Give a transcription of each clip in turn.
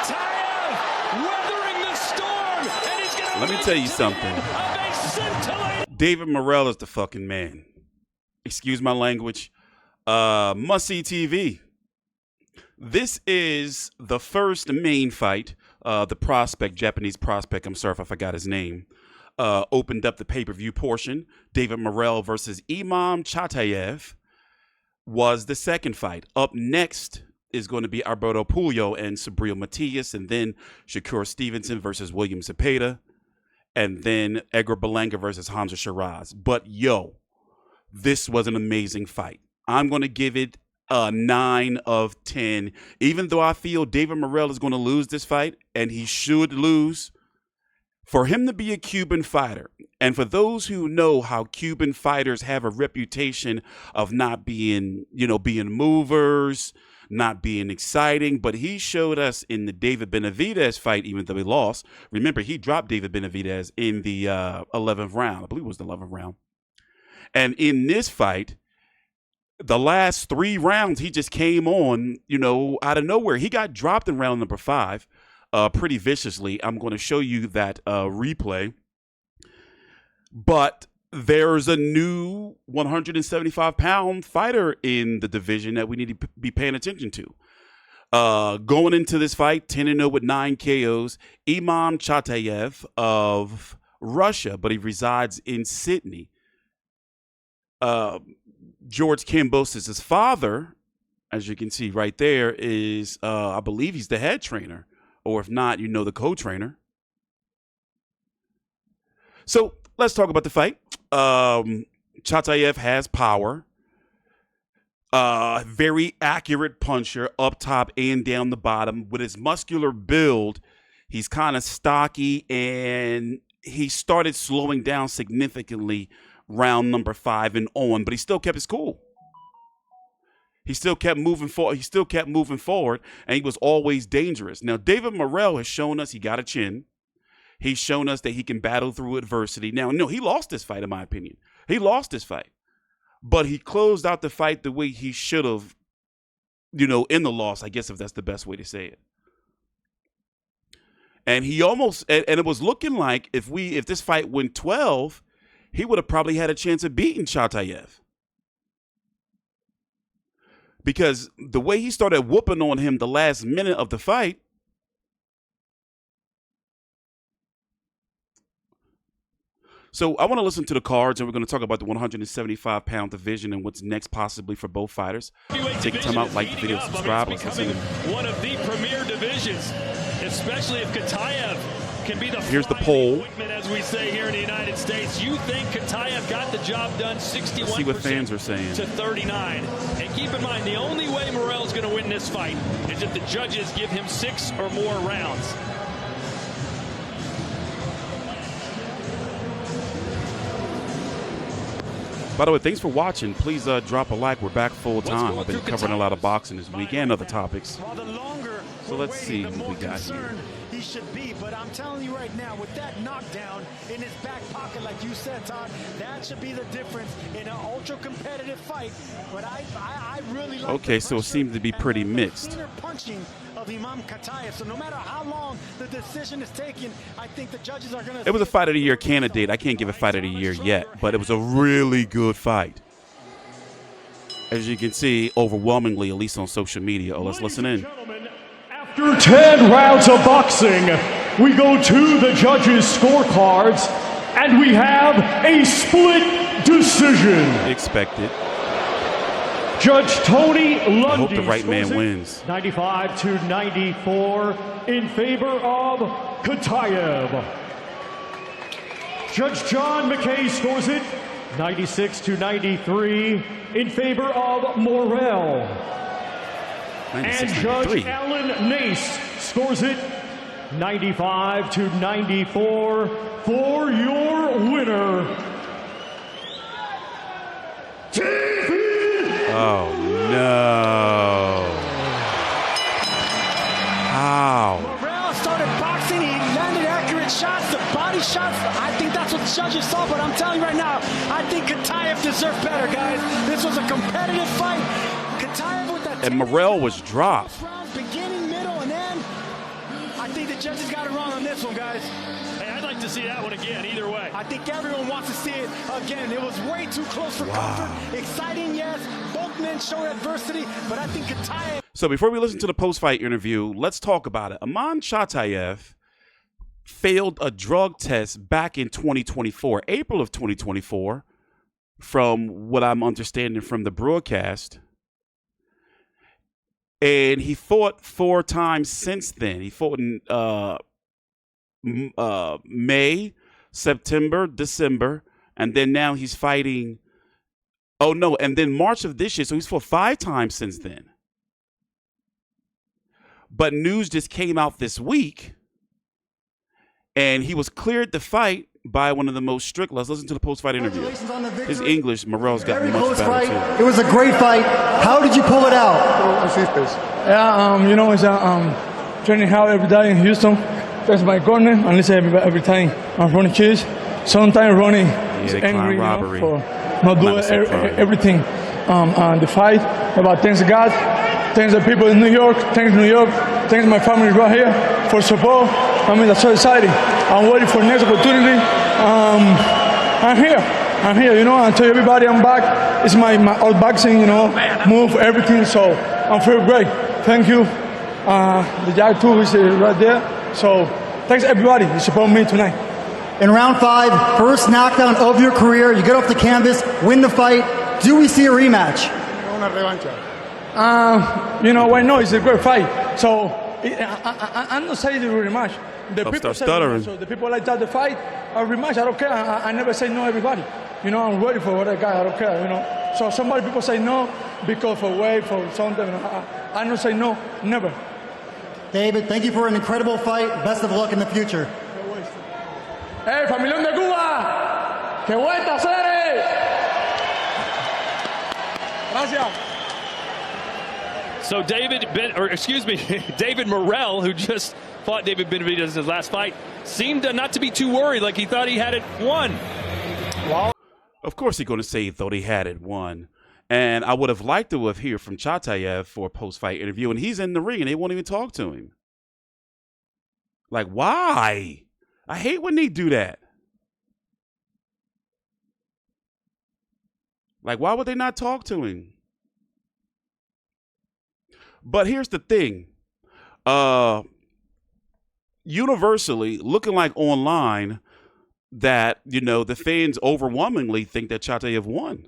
Khataev weathering the storm, and he's going to Let me tell you something. David Morrell is the fucking man. Excuse my language. Must-see TV. This is the first main fight. The prospect, Japanese prospect, I'm sorry if I forgot his name, opened up the pay-per-view portion. David Morrell versus Imam Khataev was the second fight. Up next is going to be Alberto Puello and Subriel Matias, and then Shakur Stevenson versus William Zepeda, and then Edgar Berlanga versus Hamzah Sheeraz. But yo, this was an amazing fight. I'm going to give it a 9 of 10, even though I feel David Morrell is going to lose this fight, and he should lose. For him to be a Cuban fighter, and for those who know how Cuban fighters have a reputation of not being, being movers, not being exciting, but he showed us in the David Benavidez fight, even though he lost. Remember, he dropped David Benavidez in the 11th round. I believe it was the 11th round. And in this fight, the last 3 rounds, he just came on, out of nowhere. He got dropped in round number 5 pretty viciously. I'm going to show you that replay. But there's a new 175-pound fighter in the division that we need to be paying attention to. Going into this fight, 10-0 with 9 KOs, Imam Khataev of Russia, but he resides in Sydney. George Kambosos' father, as you can see right there, is, I believe he's the head trainer, or if not, the co-trainer. So let's talk about the fight. Khataev has power. Very accurate puncher up top and down the bottom. With his muscular build, he's kind of stocky, and he started slowing down significantly round number 5 and on, but he still kept his cool. He still kept moving forward. And he was always dangerous. Now, David Morrell has shown us he got a chin. He's shown us that he can battle through adversity. Now, no, he lost this fight, in my opinion. He lost this fight. But he closed out the fight the way he should have, in the loss, I guess, if that's the best way to say it. And he almost, and it was looking like if this fight went 12, he would have probably had a chance of beating Khataev. Because the way he started whooping on him the last minute of the fight, so I want to listen to the cards, and we're going to talk about the 175-pound division and what's next possibly for both fighters. Take a time out, like the video, subscribe. Let's listen. One of the premier divisions, especially if Khataev can be the Here's the poll. As we say here in the United States, you think Khataev got the job done 61% Let's see what fans are saying. To 39. And keep in mind, the only way Morrell's going to win this fight is if the judges give him 6 or more rounds. By the way, thanks for watching. Please drop a like. We're back full time. I've been covering a lot of boxing this week and other topics. So let's see what we got here. He should be, but I'm telling you right now, with that knockdown in his back pocket, like you said, Todd, that should be the difference in an ultra-competitive fight. But I really like. Okay, so it seems to be pretty mixed. Punching of Imam Khataev. So no matter how long the decision is taken, I think the judges are going to. It was a fight of the year candidate. I can't give a fight of the year yet, but it was a really good fight. As you can see, overwhelmingly, at least on social media. Oh, let's listen in. After 10 rounds of boxing, we go to the judges' scorecards, and we have a split decision. Expected. Judge Tony Lundy. I hope the right man wins. 95-94 in favor of Khataev. Judge John McKay scores it 96-93 in favor of Morrell. And Judge Alan Nace scores it 95-94 for your winner, David. Oh no! How? Morrell started boxing. He landed accurate shots, the body shots. I think that's what the judges saw. But I'm telling you right now, I think Khataev deserved better, guys. This was a competitive fight. Khataev with that. And Morrell was dropped. Beginning, middle, and end. judges got it wrong on this one, guys. Hey, I'd like to see that one again, either way. I think everyone wants to see it again. It was way too close for comfort. Exciting, yes. Both men showed adversity, but I think Khataev. So before we listen to the post-fight interview, let's talk about it. Imam Khataev failed a drug test back in 2024, April of 2024, from what I'm understanding from the broadcast. And he fought 4 times since then. He fought in May, September, December, and then now he's fighting. Oh, no, and then March of this year. So he's fought 5 times since then. But news just came out this week, and he was cleared to fight by one of the most strict. Let's listen to the post-fight interview. His English, Morrell's got much better, too. It was a great fight. How did you pull it out? Yeah, it's training hard every day in Houston. That's my corner, and listen every time I'm running cheese. Sometimes running angry, robbery. For not doing everything. The fight, about thanks to God, thanks to people in New York, thanks to my family right here for support. I mean, that's so exciting. I'm waiting for the next opportunity. I'm here, I tell everybody I'm back. It's my old boxing, move, everything, so I'm feeling great. Thank you. The guy too is right there. So thanks everybody who support me tonight. In round 5, first knockdown of your career, you get off the canvas, win the fight. Do we see a rematch? Why not? It's a great fight. So I'm not saying the rematch. The people say rematch, so the people like that the fight, a rematch. I don't care. I never say no. Everybody, I'm ready for what I got. I don't care. So people say no because for weight, for something. I don't say no. Never. David, thank you for an incredible fight. Best of luck in the future. Hey, familión de Cuba, que vuelta, seres. Gracias. So David Morrell, who just fought David Benavidez in his last fight, seemed not to be too worried, like he thought he had it won. Well, of course he's going to say he thought he had it won. And I would have liked to have heard from Khataev for a post-fight interview, and he's in the ring, and they won't even talk to him. Like, why? I hate when they do that. Like, why would they not talk to him? But here's the thing. Universally, looking like online, that, the fans overwhelmingly think that Khataev won.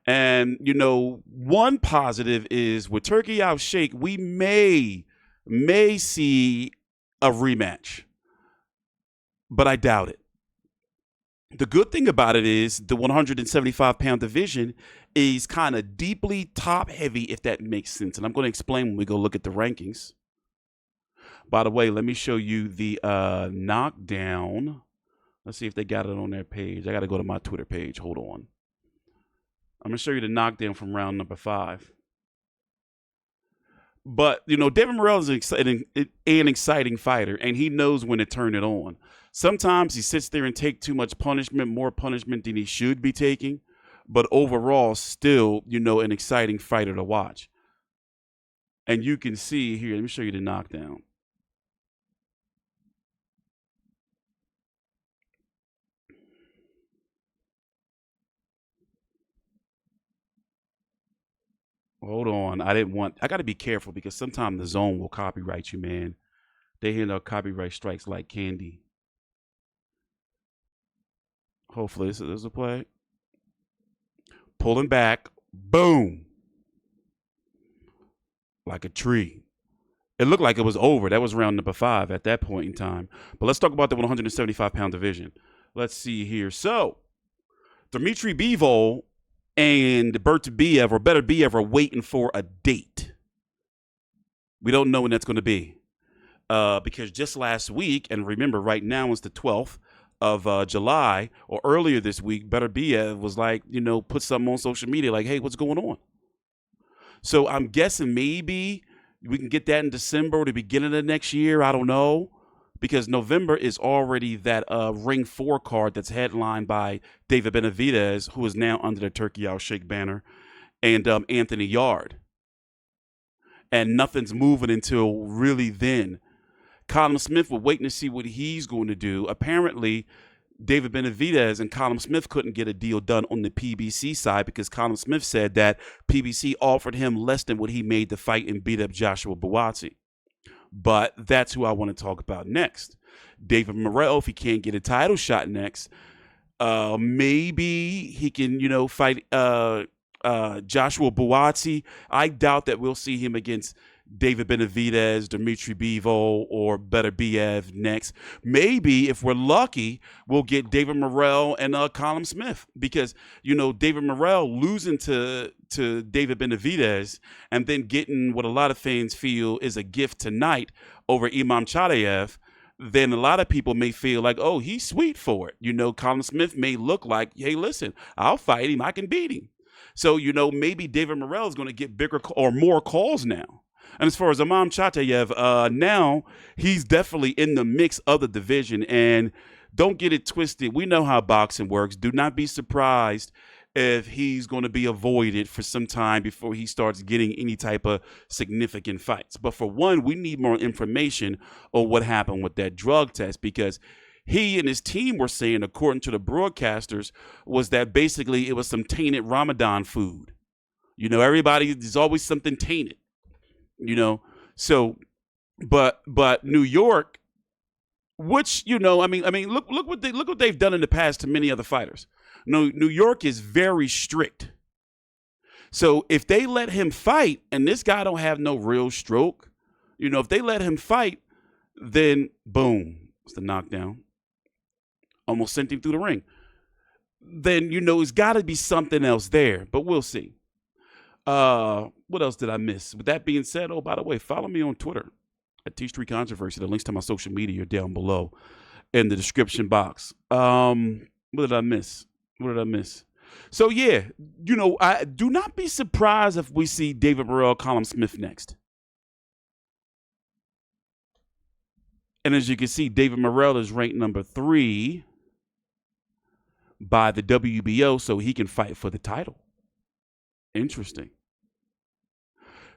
And, one positive is with Turkey Out Shake, we may see a rematch. But I doubt it. The good thing about it is the 175-pound division is kind of deeply top-heavy, if that makes sense. And I'm going to explain when we go look at the rankings. By the way, let me show you the knockdown. Let's see if they got it on their page. I got to go to my Twitter page. Hold on. I'm going to show you the knockdown from round number 5. But, David Morrell is an exciting fighter, and he knows when to turn it on. Sometimes he sits there and takes too much punishment, more punishment than he should be taking. But overall, still, an exciting fighter to watch. And you can see here, let me show you the knockdown. Hold on. I got to be careful because sometimes the zone will copyright you, man. They handle copyright strikes like candy. Hopefully this is a play. Pulling back. Boom. Like a tree. It looked like it was over. That was round number 5 at that point in time. But let's talk about the 175-pound division. Let's see here. So, Dmitry Bivol and Beterbiev are waiting for a date. We don't know when that's going to be. Because just last week, and remember, right now is the 12th of July, or earlier this week, Beterbiev was like, put something on social media like, hey, what's going on? So I'm guessing maybe we can get that in December or the beginning of next year. I don't know. Because November is already that Ring 4 card that's headlined by David Benavidez, who is now under the Turkey Out Shake banner, and Anthony Yard. And nothing's moving until really then. Colin Smith, we're waiting to see what he's going to do. Apparently, David Benavidez and Colin Smith couldn't get a deal done on the PBC side because Colin Smith said that PBC offered him less than what he made to fight and beat up Joshua Buatsi. But that's who I want to talk about next. David Morrell, if he can't get a title shot next, maybe he can, fight Joshua Buatsi. I doubt that we'll see him against David Benavidez, Dmitry Bivol, or Beterbiev next. Maybe, if we're lucky, we'll get David Morrell and Colin Smith because, David Morrell losing to David Benavidez and then getting what a lot of fans feel is a gift tonight over Imam Khataev, then a lot of people may feel like, oh, he's sweet for it. Colin Smith may look like, hey, listen, I'll fight him. I can beat him. So, maybe David Morrell is going to get bigger or more calls now. And as far as Imam Khataev, now he's definitely in the mix of the division. And don't get it twisted. We know how boxing works. Do not be surprised if he's going to be avoided for some time before he starts getting any type of significant fights. But for one, we need more information on what happened with that drug test because he and his team were saying, according to the broadcasters, was that basically it was some tainted Ramadan food. There's always something tainted. So, but New York, which, look what they've done in the past to many other fighters. New York is very strict. So if they let him fight and this guy don't have no real stroke, if they let him fight, then boom, it's the knockdown. Almost sent him through the ring. Then, it's got to be something else there, but we'll see. What else did I miss? With that being said, oh, by the way, follow me on Twitter at T Street Controversy. The links to my social media are down below in the description box. What did I miss? So, yeah, I do not be surprised if we see David Morrell, Colin Smith next. And as you can see, David Morrell is ranked number 3 by the WBO, so he can fight for the title. Interesting.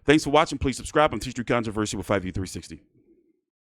Thanks for watching. Please subscribe on T Street Controversy with 5U360.